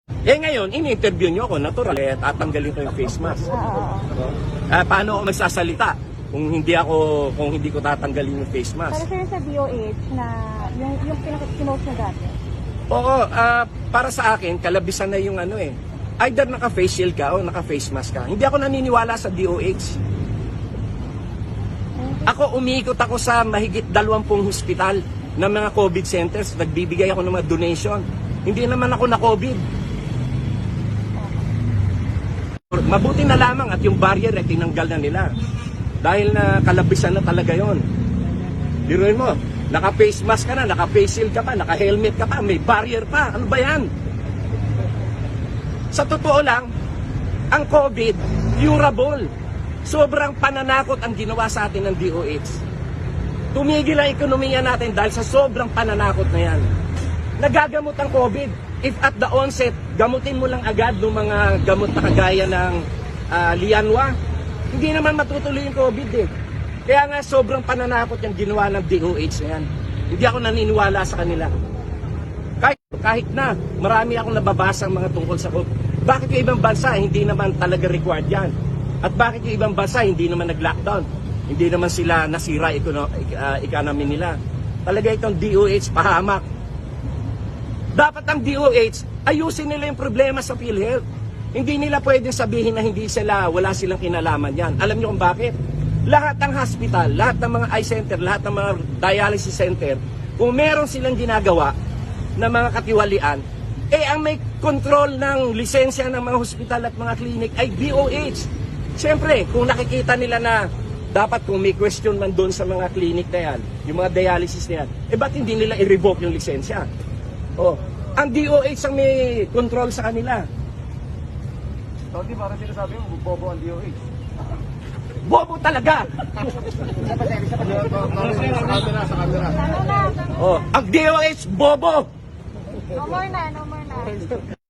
Eh ngayon, ini-interview nyo ako, natural, tatanggalin ko yung face mask. Paano ako magsasalita kung hindi ko tatanggalin yung face mask? Pero sir, sa DOH na yung pinaka-kinote na dati. Oo, para sa akin, kalabisan na yung either naka-face shield ka o naka-face mask ka. Hindi ako naniniwala sa DOH. Ako, umiikot ako sa mahigit 20 hospital ng mga COVID centers. Nagbibigay ako ng mga donation. Hindi naman ako na-COVID. Mabuti na lamang at yung barrier ay tinanggal na nila. Dahil na kalabisan na talaga yon. Biruin mo, naka-face mask ka na, naka-face shield ka pa, naka-helmet ka pa, may barrier pa. Ano ba yan? Sa totoo lang, ang COVID, curable. Sobrang pananakot ang ginawa sa atin ng DOH. Tumigil ang ekonomiya natin dahil sa sobrang pananakot na yan. Nagagamot ang COVID. If at the onset, gamutin mo lang agad ng mga gamot na kagaya ng lianwa, hindi naman matutuloy yung COVID eh. Kaya nga sobrang pananakot yung ginawa ng DOH na yan. Hindi ako naniniwala sa kanila. Kahit na, marami akong nababasa mga tungkol sa COVID. Bakit yung ibang bansa hindi naman talaga required yan? At bakit yung ibang bansa hindi naman nag-lockdown? Hindi naman sila nasira economy nila. Talaga itong DOH pahamak. Dapat ang DOH, ayusin nila yung problema sa PhilHealth. Hindi nila pwedeng sabihin na wala silang kinalaman yan. Alam niyo kung bakit? Lahat ng hospital, lahat ng mga eye center, lahat ng mga dialysis center, kung meron silang ginagawa na mga katiwalian, ang may control ng lisensya ng mga hospital at mga clinic ay DOH. Siyempre, kung nakikita nila na dapat kung may question man doon sa mga clinic na yan, yung mga dialysis na yan, ba't hindi nila i-revoke yung lisensya? Ang DOH ang may control sa kanila. Tony, parang sinasabi mo, bobo ang DOH. Bobo talaga! Sa camera. Ano na? Ang DOH, bobo! No more na.